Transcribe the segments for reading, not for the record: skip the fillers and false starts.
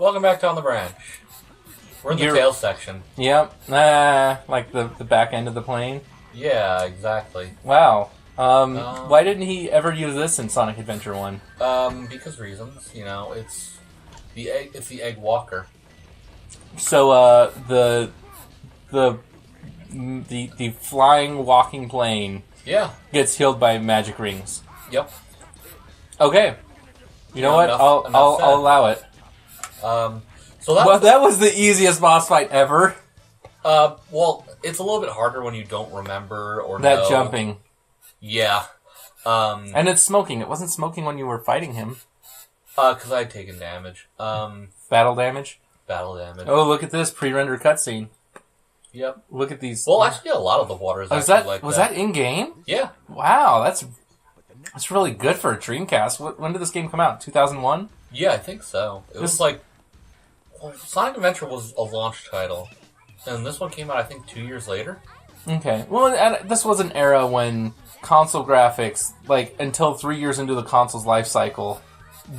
Welcome back to On the Branch. We're in the tails section. Yep. Like the back end of the plane? Yeah, exactly. Wow. Why didn't he ever use this in Sonic Adventure 1? Because reasons. You know, it's the egg walker. So, the flying, walking plane gets healed by magic rings. Yep. Okay. You know what? I'll allow it. So that was the easiest boss fight ever. Well, it's a little bit harder when you don't remember or that know. Jumping. Yeah. And it's smoking. It wasn't smoking when you were fighting him. Because I had taken damage. Battle damage? Battle damage. Oh, look at this pre-rendered cutscene. Yep. Look at these. Well, actually, a lot of the water is was that in-game? Yeah. Wow, that's really good for a Dreamcast. When did this game come out? 2001? Yeah, I think so. It was like... Well, Sonic Adventure was a launch title. And this one came out, I think, 2 years later. Okay. Well, this was an era when console graphics, like, until 3 years into the console's life cycle,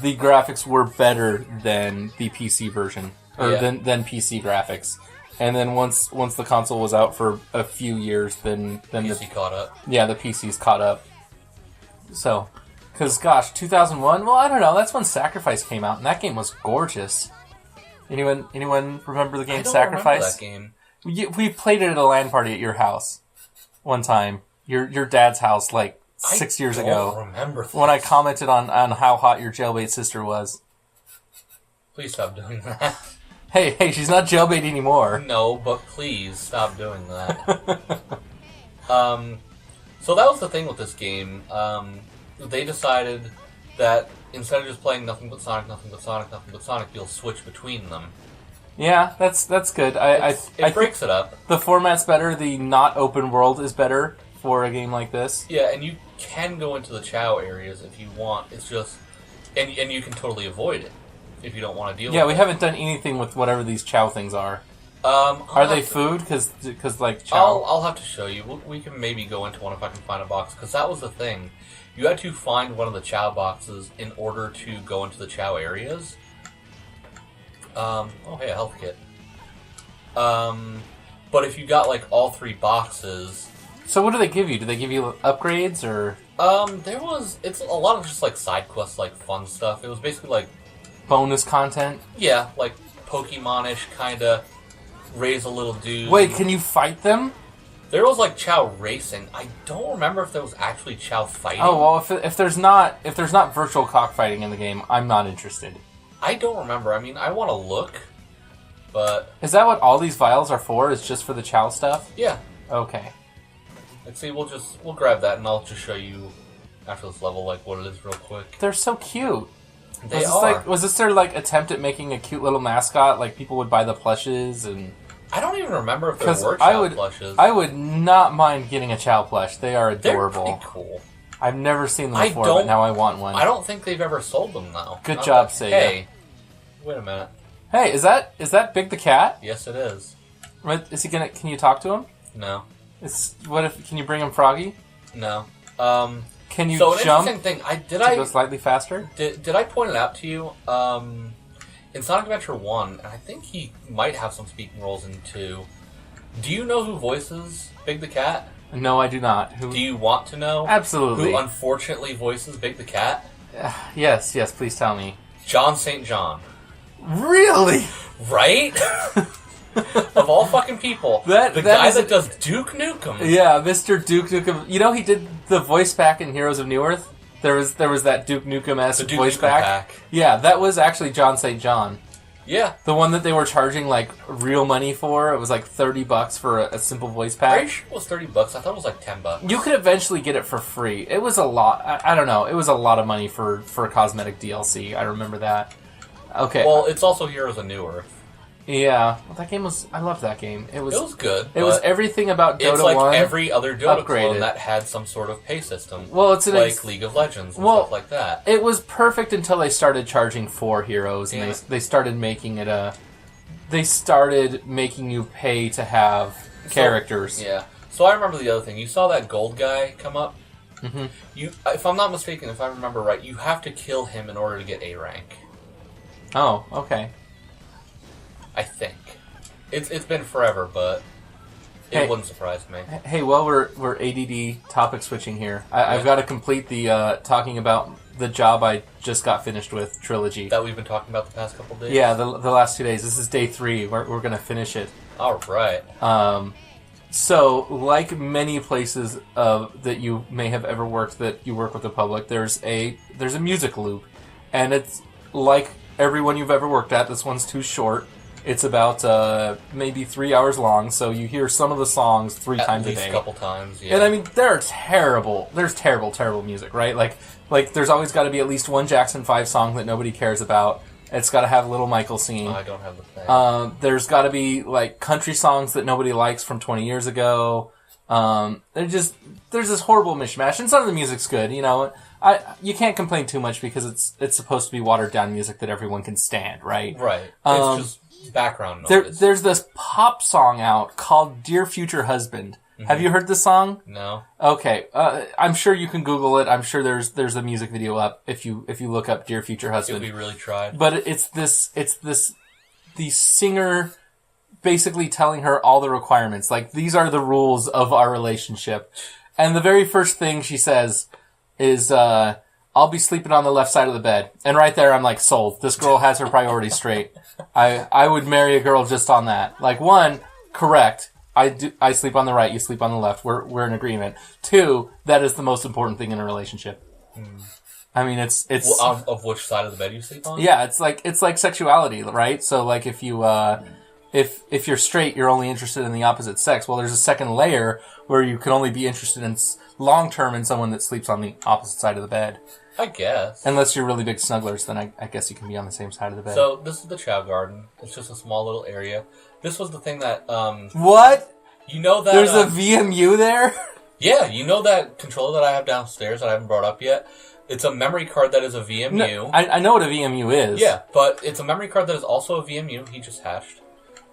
the graphics were better than the PC version. Or than PC graphics. And then once the console was out for a few years, then PC caught up. Yeah, the PC's caught up. So, because, gosh, 2001? Well, I don't know. That's when Sacrifice came out, and that game was gorgeous. Anyone remember the game Sacrifice? I don't remember that game. We played it at a LAN party at your house one time. Your dad's house, like, 6 years ago. I don't remember this. When I commented on how hot your jailbait sister was. Please stop doing that. Hey, she's not jailbait anymore. No, but please stop doing that. So that was the thing with this game. They decided that instead of just playing nothing but Sonic, you'll switch between them. Yeah, that's good. It breaks it up. The format's better. The not open world is better for a game like this. Yeah, and you can go into the Chao areas if you want. It's just... And you can totally avoid it if you don't want to deal with it. Yeah, we haven't done anything with whatever these Chao things are. Are they food? Because like, Chao... I'll have to show you. We can maybe go into one if I can find a box, because that was the thing. You had to find one of the Chao boxes in order to go into the Chao areas. Oh, hey, a health kit. But if you got, like, all 3 boxes... So what do they give you? Do they give you upgrades, or...? It's a lot of just, like, side quests, like, fun stuff. It was basically, like... Bonus content? Yeah, like, Pokemon-ish, kinda, raise a little dude. Wait, can you fight them? There was, like, Chao racing. I don't remember if there was actually Chao fighting. Oh, well, if there's not virtual cockfighting in the game, I'm not interested. I don't remember. I mean, I want to look, but... Is that what all these vials are for? Is just for the Chao stuff? Yeah. Okay. Let's see, we'll grab that, and I'll just show you after this level, like, what it is real quick. They're so cute. They are. Was this their, like, attempt at making a cute little mascot? Like, people would buy the plushes and... I don't even remember if there were Chao plushes. I would not mind getting a Chao plush. They are adorable. They're pretty cool. I've never seen them before, but now I want one. I don't think they've ever sold them, though. Good job, Sega. Hey, wait a minute. Hey, is that Big the Cat? Yes, it is. Is he gonna? Can you talk to him? No. Can you bring him Froggy? No. Can you jump? So an interesting thing. Did go slightly faster? Did I point it out to you? In Sonic Adventure 1, and I think he might have some speaking roles in 2. Do you know who voices Big the Cat? No, I do not. Do you want to know? Absolutely. Who unfortunately voices Big the Cat? Yes, please tell me. John St. John. Really? Right? Of all fucking people. The guy that does Duke Nukem. Yeah, Mr. Duke Nukem. You know he did the voice pack in Heroes of Newerth? There was that Duke Nukem-esque voice pack. Yeah, that was actually John St. John. Yeah. The one that they were charging, like, real money for. It was like $30 for a simple voice pack. Are you sure it was $30? I thought it was like $10. You could eventually get it for free. It was a lot. I don't know. It was a lot of money for cosmetic DLC. I remember that. Okay. Well, it's also Heroes of Newerth. Yeah. Well, that game was... I loved that game. It was good. It was everything about Dota 1. It's like every other Dota upgraded. clone that had some sort of pay system. Well, it's like League of Legends and stuff like that. It was perfect until they started charging for heroes, and they started making it a... They started making you pay to have characters. Yeah. So I remember the other thing. You saw that gold guy come up? Mm-hmm. If I'm not mistaken, if I remember right, you have to kill him in order to get A rank. Oh, okay. I think. It's been forever, but it wouldn't surprise me. Hey, well, we're ADD topic switching here. I've got to complete the talking about the job I just got finished with trilogy. That we've been talking about the past couple days? Yeah, the last 2 days. This is day 3. We're going to finish it. All right. So, like many places that you may have ever worked that you work with the public, there's a music loop. And it's like everyone you've ever worked at. This one's too short. It's about maybe 3 hours long, so you hear some of the songs 3 times a day. At least a couple times, yeah. And I mean, there's terrible music, right? Like there's always got to be at least one Jackson 5 song that nobody cares about. It's got to have Little Michael singing. Oh, I don't have the thing. There's got to be like country songs that nobody likes from 20 years ago. There's this horrible mishmash, and some of the music's good. You know, you can't complain too much because it's supposed to be watered down music that everyone can stand, right? Right. It's just background noise. There's this pop song out called "Dear Future Husband." Mm-hmm. Have you heard this song? No. Okay, I'm sure you can Google it. I'm sure there's a music video up if you look up "Dear Future Husband." If we really tried. But the singer basically telling her all the requirements. Like, these are the rules of our relationship. And the very first thing she says is, I'll be sleeping on the left side of the bed. And right there, I'm like, sold. This girl has her priorities straight. I would marry a girl just on that. Like, 1, correct. I sleep on the right, you sleep on the left. We're in agreement. 2, that is the most important thing in a relationship. I mean, it's well, of which side of the bed you sleep on? Yeah, it's like sexuality, right? So like if you if you're straight, you're only interested in the opposite sex. Well, there's a second layer where you can only be interested in long term in someone that sleeps on the opposite side of the bed. I guess. Unless you're really big snugglers, then I guess you can be on the same side of the bed. So this is the Chao Garden. It's just a small little area. This was the thing that What? You know that there's a VMU there? Yeah, you know that controller that I have downstairs that I haven't brought up yet? It's a memory card that is a VMU. No, I know what a VMU is. Yeah, but it's a memory card that is also a VMU. He just hatched.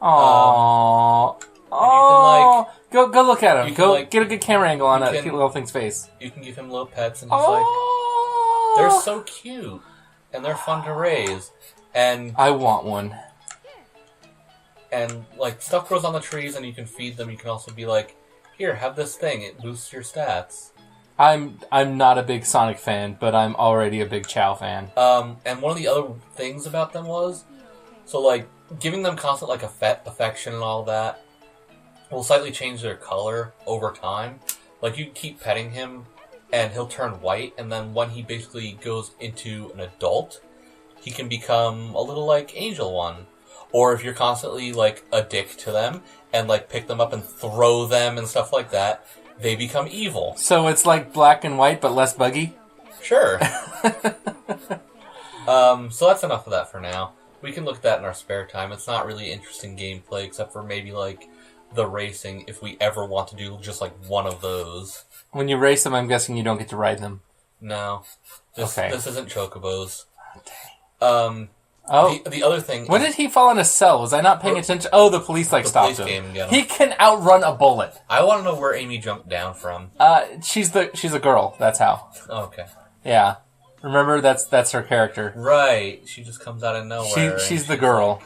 Aww. Go look at him. Go get a good camera angle on that cute little thing's face. You can give him little pets, and he's they're so cute, and they're fun to raise. And I want one. And like stuff grows on the trees, and you can feed them. You can also be like, here, have this thing. It boosts your stats. I'm not a big Sonic fan, but I'm already a big Chao fan. And one of the other things about them was, so like giving them constant like affection and all that will slightly change their color over time. Like you keep petting him, and he'll turn white, and then when he basically goes into an adult, he can become a little like Angel One. Or if you're constantly like a dick to them and like pick them up and throw them and stuff like that, they become evil. So it's like black and white, but less buggy? Sure. So that's enough of that for now. We can look at that in our spare time. It's not really interesting gameplay, except for maybe like the racing, if we ever want to do just like one of those. When you race them, I'm guessing you don't get to ride them. No. This isn't Chocobos. Dang. The other thing... When did he fall in a cell? Was I not paying attention? Oh, the police stopped him. He can outrun a bullet. I want to know where Amy jumped down from. She's a girl. That's how. Oh, okay. Yeah. Remember, that's her character. Right. She just comes out of nowhere. She's the girl.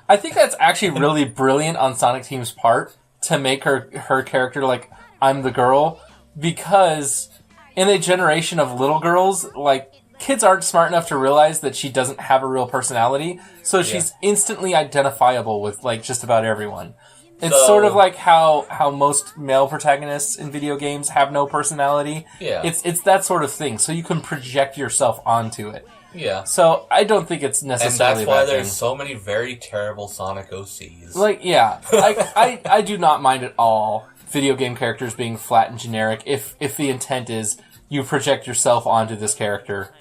I think that's actually really brilliant on Sonic Team's part to make her character like, I'm the girl, because in a generation of little girls, like, kids aren't smart enough to realize that she doesn't have a real personality, so she's instantly identifiable with, like, just about everyone. It's sort of like how most male protagonists in video games have no personality. Yeah. It's that sort of thing, so you can project yourself onto it. Yeah. So I don't think it's necessarily and that's why there's so many very terrible Sonic OCs. Like, yeah. I do not mind at all video game characters being flat and generic if the intent is you project yourself onto this character.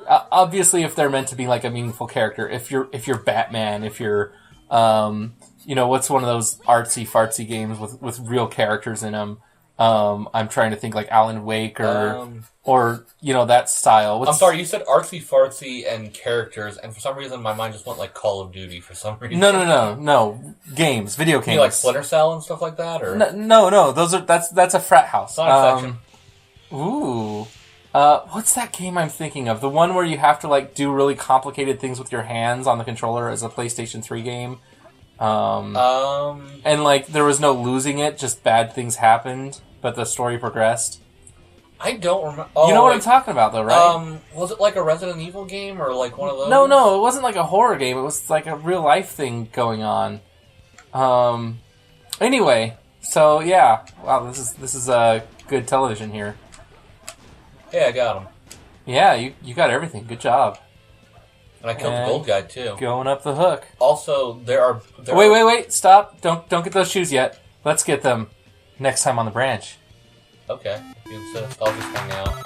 Obviously, if they're meant to be like a meaningful character, if you're Batman, if you're, what's one of those artsy fartsy games with real characters in them? I'm trying to think like Alan Wake or that style. I'm sorry, you said artsy fartsy and characters, and for some reason my mind just went like Call of Duty for some reason. No, games, video games. You mean like Splinter Cell and stuff like that, or no, that's a frat house. Sonic Section. Ooh. What's that game I'm thinking of? The one where you have to, like, do really complicated things with your hands on the controller as a PlayStation 3 game? And, like, there was no losing it, just bad things happened, but the story progressed. I don't remember. Oh, you know what I'm talking about, though, right? Was it like a Resident Evil game or like one of those? No, it wasn't like a horror game. It was like a real life thing going on. Anyway, so yeah, wow, this is good television here. Hey, I got him. Yeah, you got everything. Good job. And I killed the gold guy too. Going up the hook. Also, Wait! Stop! Don't get those shoes yet. Let's get them next time on the branch. Okay, I'll just hang out.